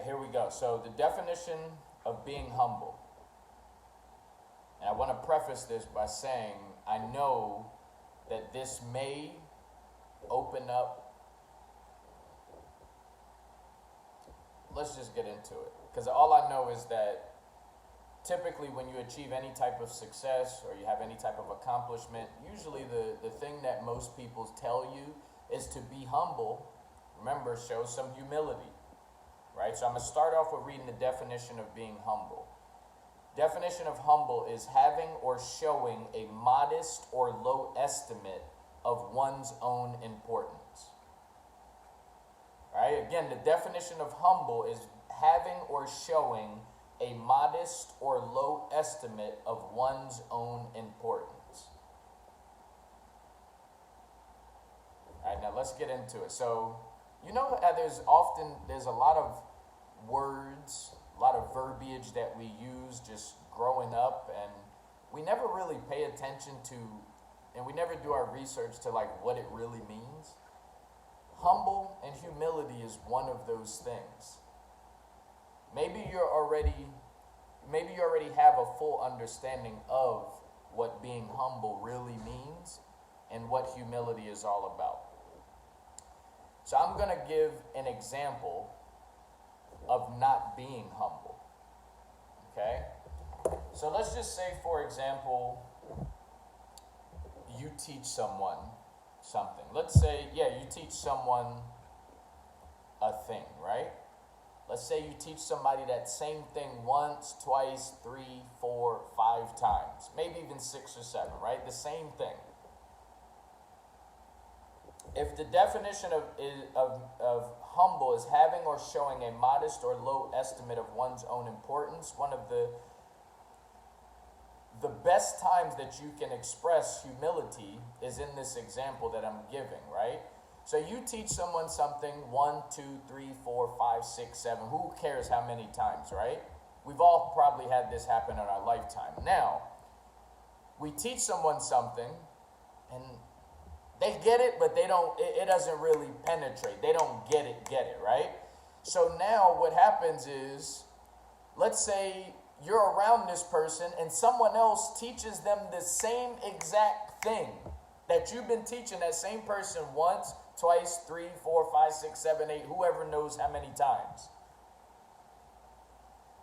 here we go. So the definition of being humble. And I want to preface this by saying I know that this may open up. Let's just get into it. Because all I know is that typically when you achieve any type of success or you have any type of accomplishment, usually the thing that most people tell you is to be humble. Remember, shows some humility, right? So I'm going to start off with reading the definition of being humble. Definition of humble is having or showing a modest or low estimate of one's own importance. Right? Again, the definition of humble is having or showing a modest or low estimate of one's own importance. All right, now let's get into it. So, you know, there's a lot of words, a lot of verbiage that we use just growing up, and we never really pay attention to, and we never do our research to like what it really means. Humble and humility is one of those things. Maybe you already have a full understanding of what being humble really means and what humility is all about. So I'm going to give an example of not being humble. Okay? So let's just say, for example, you teach someone something. Let's say, you teach someone a thing, right? Let's say you teach somebody that same thing once, twice, 3, 4, 5 times, maybe even 6 or 7, right? The same thing. If the definition of humble is having or showing a modest or low estimate of one's own importance, one of the best times that you can express humility is in this example that I'm giving, right? So you teach someone something 1, 2, 3, 4, 5, 6, 7. Who cares how many times, right? We've all probably had this happen in our lifetime. Now, we teach someone something and they get it, but it doesn't really penetrate. They don't get it, right? So now what happens is, let's say you're around this person and someone else teaches them the same exact thing that you've been teaching that same person once, twice, 3, 4, 5, 6, 7, 8, whoever knows how many times.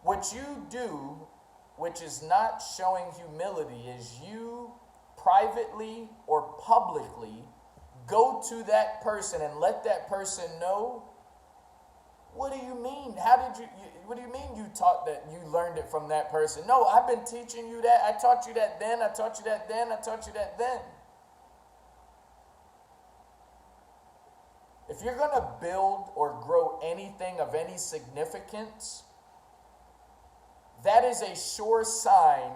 What you do, which is not showing humility, is you privately or publicly go to that person and let that person know, what do you mean? What do you mean you taught that, you learned it from that person? No, I've been teaching you that. I taught you that then. I taught you that then. I taught you that then. If you're going to build or grow anything of any significance, that is a sure sign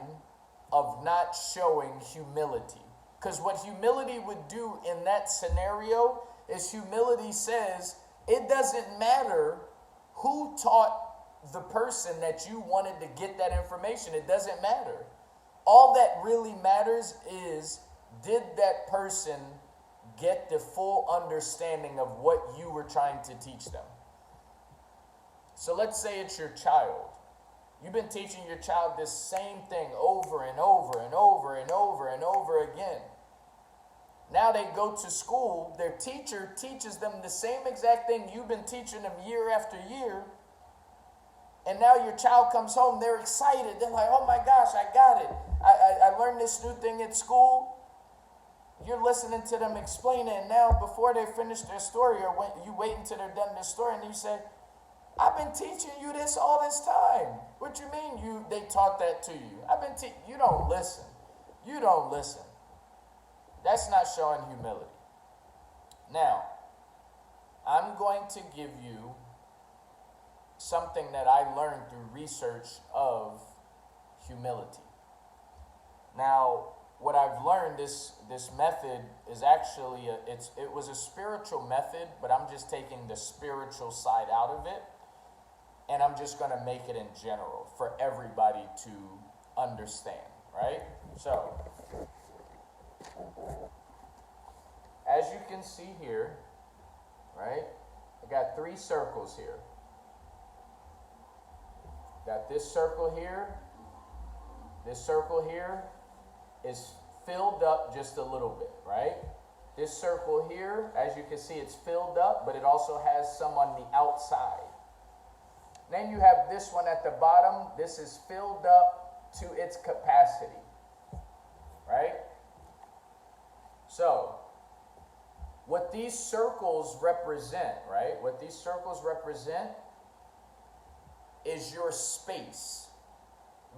of not showing humility. Because what humility would do in that scenario is humility says, it doesn't matter who taught the person that you wanted to get that information. It doesn't matter. All that really matters is, did that person get the full understanding of what you were trying to teach them? So let's say it's your child. You've been teaching your child this same thing over and over and over and over and over again. Now they go to school, their teacher teaches them the same exact thing you've been teaching them year after year. And now your child comes home, they're excited. They're like, oh my gosh, I got it. I learned this new thing at school. You're listening to them explain it, and now before they finish their story, or when you wait until they're done their story, and you say, I've been teaching you this all this time. What you mean they taught that to you? You don't listen. You don't listen. That's not showing humility. Now, I'm going to give you something that I learned through research of humility. Now, what I've learned, this method is actually, it was a spiritual method, but I'm just taking the spiritual side out of it, and I'm just going to make it in general for everybody to understand, right? So, as you can see here, right, I got 3 circles here. Got this circle here. This circle here is filled up just a little bit, right? This circle here, as you can see, it's filled up, but it also has some on the outside. Then you have this one at the bottom. This is filled up to its capacity, right? So, what these circles represent, right? What these circles represent is your space.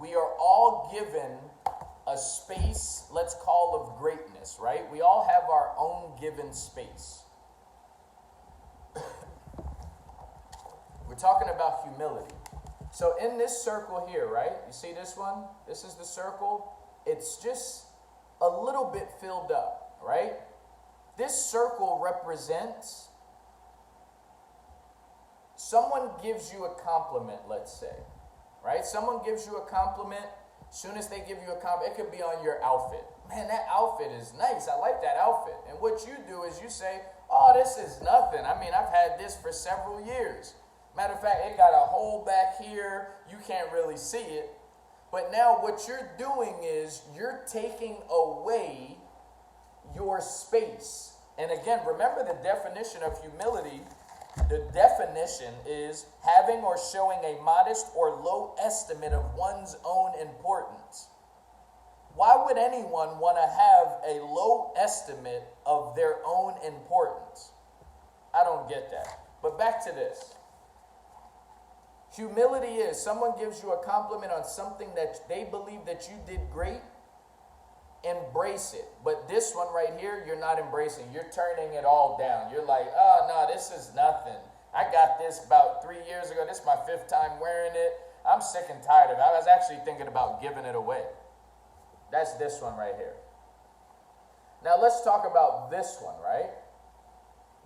We are all given a space, let's call of greatness, right? We all have our own given space. We're talking about humility. So in this circle here, right? You see this one? This is the circle. It's just a little bit filled up, right? This circle represents someone gives you a compliment, let's say, right? Someone gives you a compliment. Soon as they give you a compliment, it could be on your outfit. Man, that outfit is nice. I like that outfit. And what you do is you say, oh, this is nothing. I mean, I've had this for several years. Matter of fact, it got a hole back here. You can't really see it. But now what you're doing is you're taking away your space. And again, remember the definition of humility. The definition is having or showing a modest or low estimate of one's own importance. Why would anyone want to have a low estimate of their own importance? I don't get that. But back to this. Humility is someone gives you a compliment on something that they believe that you did great. Embrace it. But this one right here, you're not embracing. You're turning it all down. You're like, oh, no, this is nothing. I got this about 3 years ago. This is my 5th time wearing it. I'm sick and tired of it. I was actually thinking about giving it away. That's this one right here. Now let's talk about this one, right?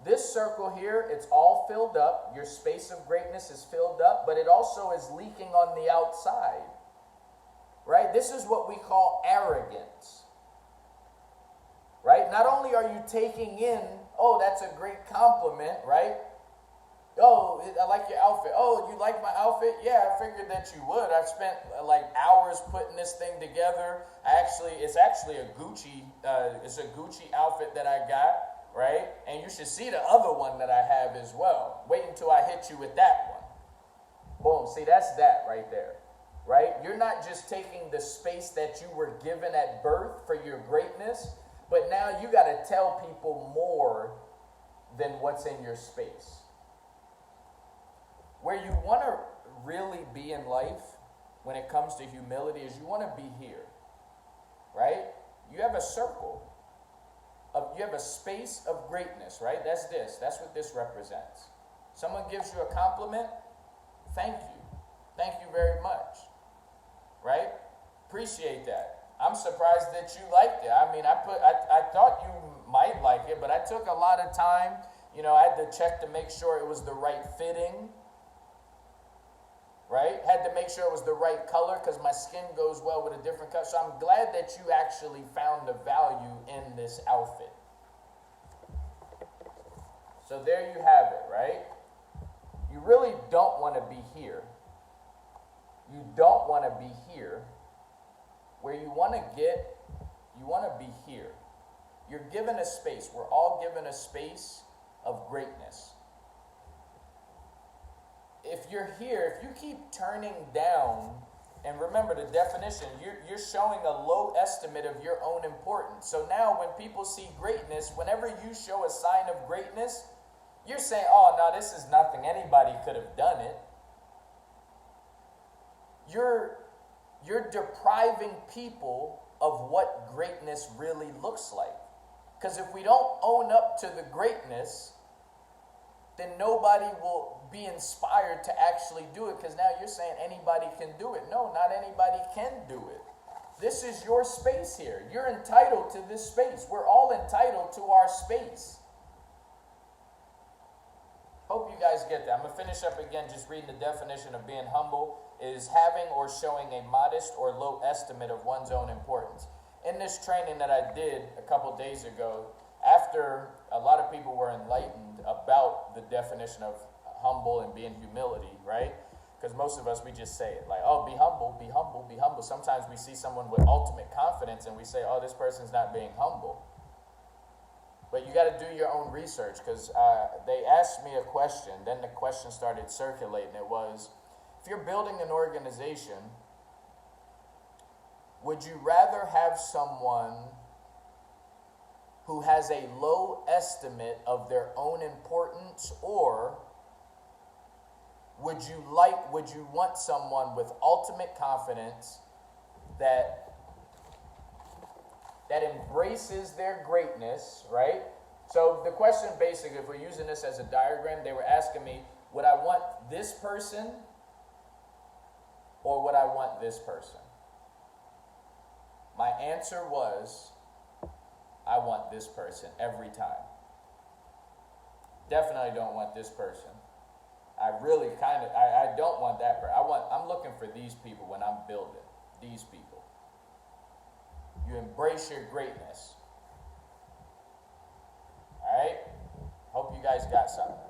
This circle here, it's all filled up. Your space of greatness is filled up, but it also is leaking on the outside, right? This is what we call arrogance, right? Not only are you taking in, oh, that's a great compliment, right? Oh, I like your outfit. Oh, you like my outfit? Yeah, I figured that you would. I've spent like hours putting this thing together. It's actually a Gucci outfit that I got, right? And you should see the other one that I have as well. Wait until I hit you with that one. Boom. See, that's that right there, right? You're not just taking the space that you were given at birth for your greatness, but now you got to tell people more than what's in your space. Where you want to really be in life when it comes to humility is you want to be here, right? You have a circle. You have a space of greatness, right? That's this. That's what this represents. Someone gives you a compliment. Thank you. Thank you very much, right? Appreciate that. I'm surprised that you liked it. I mean, I thought you might like it, but I took a lot of time. You know, I had to check to make sure it was the right fitting. Right? Had to make sure it was the right color because my skin goes well with a different color. So I'm glad that you actually found the value in this outfit. So there you have it, right? You really don't want to be here. You don't want to be here. Where you want to be here. You're given a space. We're all given a space of greatness. If you're here, if you keep turning down, and remember the definition, you're showing a low estimate of your own importance. So now when people see greatness, whenever you show a sign of greatness, you're saying, oh, no, this is nothing. Anybody could have done it. You're depriving people of what greatness really looks like. Because if we don't own up to the greatness, then nobody will be inspired to actually do it, because now you're saying anybody can do it. No, not anybody can do it. This is your space here. You're entitled to this space. We're all entitled to our space. Hope you guys get that. I'm going to finish up again just reading the definition of being humble is having or showing a modest or low estimate of one's own importance. In this training that I did a couple days ago, after a lot of people were enlightened about the definition of humble and being humility, right? Because most of us, we just say it like, oh, be humble, be humble, be humble. Sometimes we see someone with ultimate confidence and we say, oh, this person's not being humble. But you got to do your own research, because they asked me a question. Then the question started circulating. It was, if you're building an organization, would you rather have someone who has a low estimate of their own importance, or would you want someone with ultimate confidence that embraces their greatness, right? So the question basically, if we're using this as a diagram, they were asking me, would I want this person or would I want this person? My answer was, I want this person every time. Definitely don't want this person. I really I don't want that person. I'm looking for these people when I'm building. These people. You embrace your greatness. All right? Hope you guys got something.